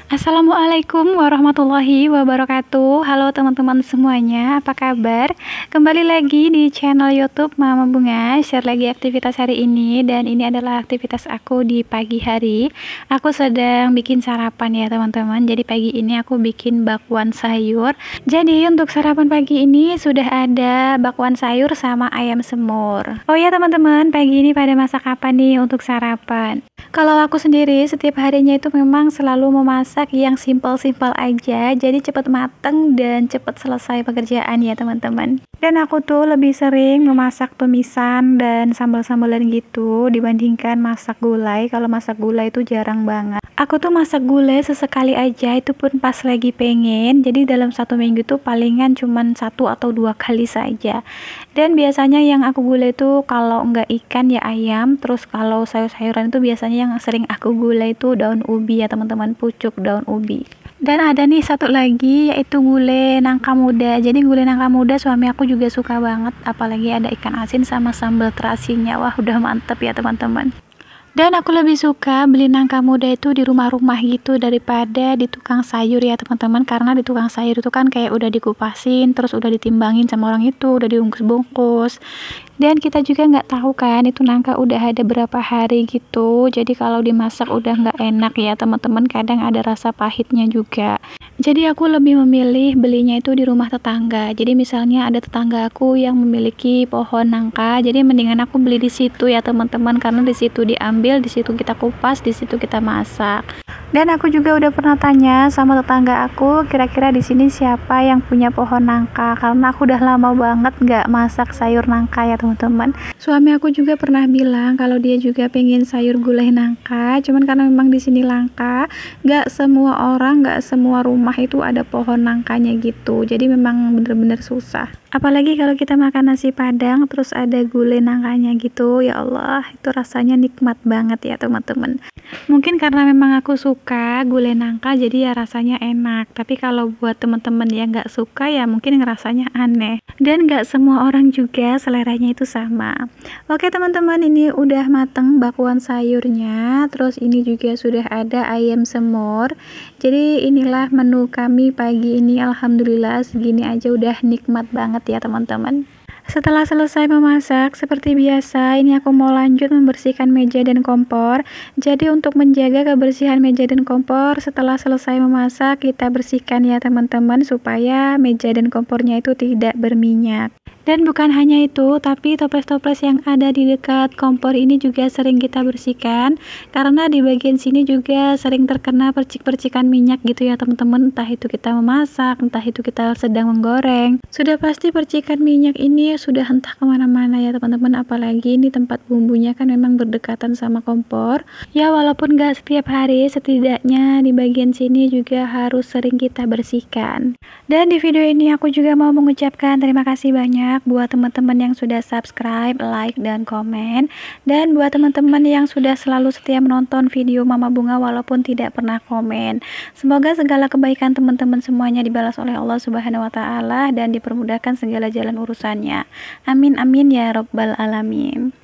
Assalamualaikum warahmatullahi wabarakatuh. Halo teman-teman semuanya, apa kabar? Kembali lagi di channel YouTube Mama Bunga. Share lagi aktivitas hari ini, dan ini adalah aktivitas aku di pagi hari. Aku sedang bikin sarapan ya teman-teman. Jadi pagi ini aku bikin bakwan sayur. Jadi untuk sarapan pagi ini sudah ada bakwan sayur sama ayam semur. Oh ya teman-teman, pagi ini pada masak apa nih untuk sarapan? Kalau aku sendiri setiap harinya itu memang selalu memasak yang simpel-simpel aja, jadi cepet mateng dan cepet selesai pekerjaan ya teman-teman. Dan aku tuh lebih sering memasak tumisan dan sambal-sambalan gitu dibandingkan masak gulai. Kalau masak gulai itu jarang banget. Aku tuh masak gulai sesekali aja, itu pun pas lagi pengen. Jadi dalam satu minggu tuh palingan cuman 1 atau 2 kali saja. Dan biasanya yang aku gulai tuh kalau nggak ikan ya ayam. Terus kalau sayur-sayuran itu biasanya yang sering aku gulai itu daun ubi ya teman-teman, pucuk daun ubi. Dan ada nih satu lagi yaitu gulai nangka muda. Jadi gulai nangka muda suami aku juga suka banget, apalagi ada ikan asin sama sambal terasinya. Wah, udah mantep ya teman-teman. Dan aku lebih suka beli nangka muda itu di rumah-rumah gitu daripada di tukang sayur ya teman-teman, karena di tukang sayur itu kan kayak udah dikupasin, terus udah ditimbangin sama orang itu, udah dibungkus-bungkus. Dan kita juga nggak tahu kan itu nangka udah ada berapa hari gitu. Jadi kalau dimasak udah nggak enak ya teman-teman, kadang ada rasa pahitnya juga. Jadi aku lebih memilih belinya itu di rumah tetangga. Jadi misalnya ada tetangga aku yang memiliki pohon nangka, jadi mendingan aku beli di situ ya teman-teman, karena di situ diambil, di situ kita kupas, di situ kita masak. Dan aku juga udah pernah tanya sama tetangga aku, kira-kira di sini siapa yang punya pohon nangka, karena aku udah lama banget nggak masak sayur nangka ya teman-teman. Suami aku juga pernah bilang kalau dia juga pengen sayur gulai nangka, cuman karena memang di sini langka, nggak semua orang, nggak semua rumah itu ada pohon nangkanya gitu. Jadi memang bener-bener susah. Apalagi kalau kita makan nasi padang terus ada gulai nangkanya gitu, ya Allah, itu rasanya nikmat banget ya teman-teman. Mungkin karena memang aku suka gulai nangka jadi ya rasanya enak, tapi kalau buat teman-teman yang nggak suka ya mungkin ngerasanya aneh, dan nggak semua orang juga seleranya itu sama. Oke teman-teman, ini udah mateng bakwan sayurnya, terus ini juga sudah ada ayam semur. Jadi inilah menu kami pagi ini, alhamdulillah segini aja udah nikmat banget ya teman-teman. Setelah selesai memasak, seperti biasa, ini aku mau lanjut membersihkan meja dan kompor. Jadi untuk menjaga kebersihan meja dan kompor, setelah selesai memasak, kita bersihkan ya teman-teman, supaya meja dan kompornya itu tidak berminyak. Dan bukan hanya itu, tapi toples-toples yang ada di dekat kompor ini juga sering kita bersihkan, karena di bagian sini juga sering terkena percik-percikan minyak gitu ya teman-teman, entah itu kita memasak, entah itu kita sedang menggoreng. Sudah pasti percikan minyak ini sudah entah kemana-mana ya teman-teman, apalagi ini tempat bumbunya kan memang berdekatan sama kompor. Ya walaupun gak setiap hari, setidaknya di bagian sini juga harus sering kita bersihkan. Dan di video ini aku juga mau mengucapkan terima kasih banyak buat teman-teman yang sudah subscribe, like, dan komen. Dan buat teman-teman yang sudah selalu setia menonton video Mama Bunga walaupun tidak pernah komen. Semoga segala kebaikan teman-teman semuanya dibalas oleh Allah Subhanahu wa Ta'ala dan dipermudahkan segala jalan urusannya. Amin amin ya robbal alamin.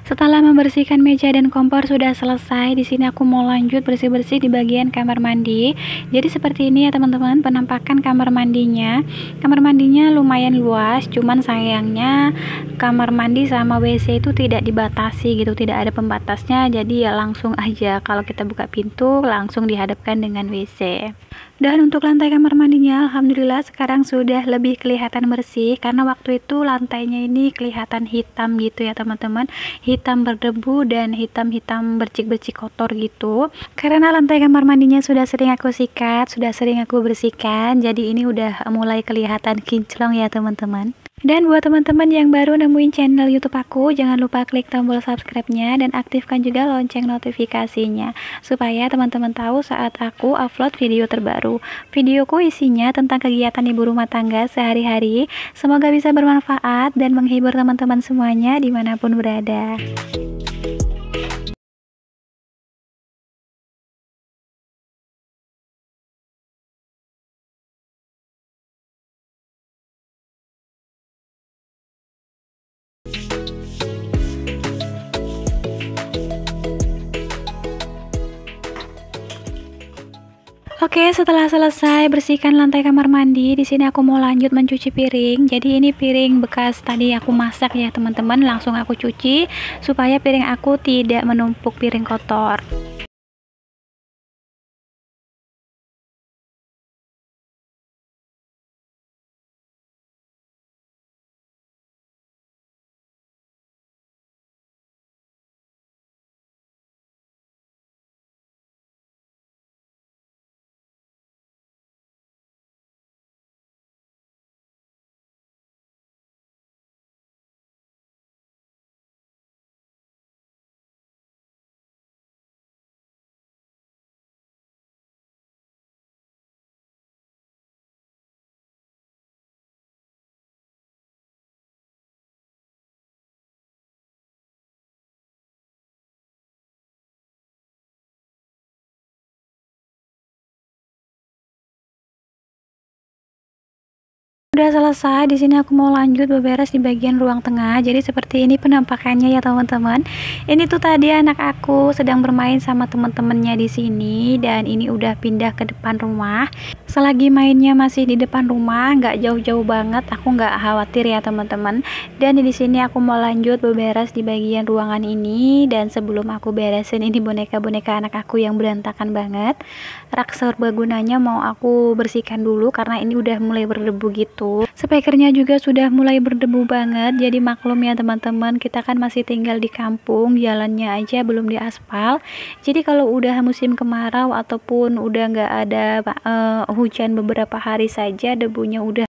Setelah membersihkan meja dan kompor sudah selesai, di sini aku mau lanjut bersih-bersih di bagian kamar mandi. Jadi seperti ini ya teman-teman penampakan kamar mandinya. Kamar mandinya lumayan luas, cuman sayangnya kamar mandi sama WC itu tidak dibatasi gitu, tidak ada pembatasnya. Jadi ya langsung aja kalau kita buka pintu langsung dihadapkan dengan WC. Dan untuk lantai kamar mandinya alhamdulillah sekarang sudah lebih kelihatan bersih, karena waktu itu lantainya ini kelihatan hitam gitu ya teman-teman, hitam berdebu dan hitam-hitam bercik-bercik kotor gitu. Karena lantai kamar mandinya sudah sering aku sikat, sudah sering aku bersihkan, jadi ini udah mulai kelihatan kinclong ya teman-teman. Dan buat teman-teman yang baru nemuin channel YouTube aku, jangan lupa klik tombol subscribe-nya dan aktifkan juga lonceng notifikasinya, supaya teman-teman tahu saat aku upload video terbaru. Videoku isinya tentang kegiatan ibu rumah tangga sehari-hari. Semoga bisa bermanfaat dan menghibur teman-teman semuanya dimanapun berada. Oke, setelah selesai bersihkan lantai kamar mandi, di sini aku mau lanjut mencuci piring. Jadi ini piring bekas tadi aku masak ya, teman-teman. Langsung aku cuci supaya piring aku tidak menumpuk piring kotor. Udah selesai, di sini aku mau lanjut beberes di bagian ruang tengah. Jadi seperti ini penampakannya ya teman-teman. Ini tuh tadi anak aku sedang bermain sama teman-temannya di sini dan ini udah pindah ke depan rumah. Selagi mainnya masih di depan rumah, nggak jauh-jauh banget, aku nggak khawatir ya teman-teman. Dan di sini aku mau lanjut beberes di bagian ruangan ini dan sebelum aku beresin ini boneka-boneka anak aku yang berantakan banget. Rak serbaguna mau aku bersihkan dulu karena ini udah mulai berdebu gitu. Spekernya juga sudah mulai berdebu banget, jadi maklum ya teman-teman, kita kan masih tinggal di kampung, jalannya aja belum diaspal. Jadi kalau udah musim kemarau ataupun udah nggak ada hujan beberapa hari saja, debunya udah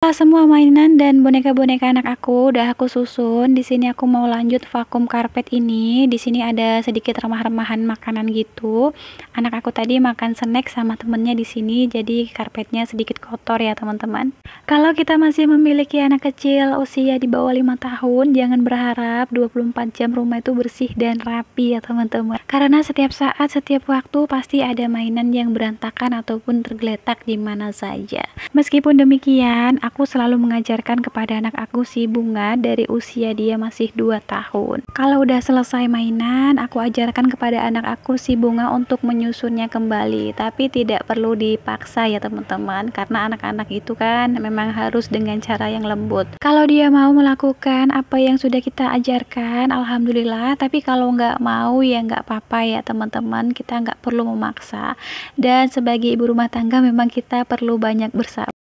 semua mainan dan boneka-boneka anak aku udah aku susun. Di sini aku mau lanjut vakum karpet ini. Di sini ada sedikit remah-remahan makanan gitu. Anak aku tadi makan snack sama temennya di sini, jadi karpetnya sedikit kotor ya teman-teman. Kalau kita masih memiliki anak kecil usia di bawah 5 tahun, jangan berharap 24 jam rumah itu bersih dan rapi ya teman-teman. Karena setiap saat, setiap waktu pasti ada mainan yang berantakan ataupun tergeletak di mana saja. Meskipun demikian, aku selalu mengajarkan kepada anak aku si Bunga dari usia dia masih 2 tahun. Kalau udah selesai mainan, aku ajarkan kepada anak aku si Bunga untuk menyusunnya kembali. Tapi tidak perlu dipaksa ya teman-teman, karena anak-anak itu kan memang harus dengan cara yang lembut. Kalau dia mau melakukan apa yang sudah kita ajarkan, alhamdulillah. Tapi kalau nggak mau ya nggak apa-apa ya teman-teman, kita nggak perlu memaksa. Dan sebagai ibu rumah tangga memang kita perlu banyak bersabar.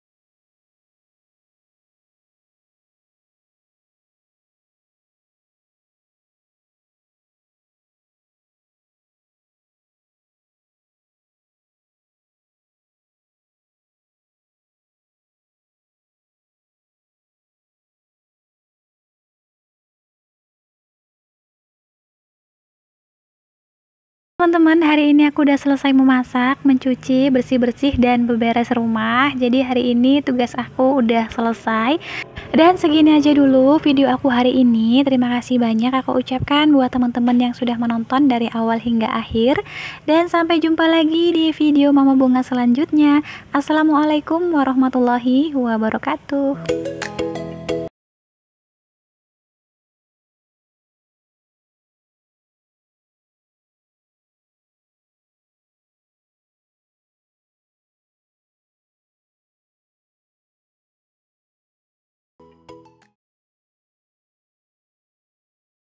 Teman-teman, hari ini aku udah selesai memasak, mencuci, bersih-bersih, dan beberes rumah. Jadi hari ini tugas aku udah selesai. Dan segini aja dulu video aku hari ini. Terima kasih banyak aku ucapkan buat teman-teman yang sudah menonton dari awal hingga akhir. Dan sampai jumpa lagi di video Mama Bunga selanjutnya. Assalamualaikum warahmatullahi wabarakatuh.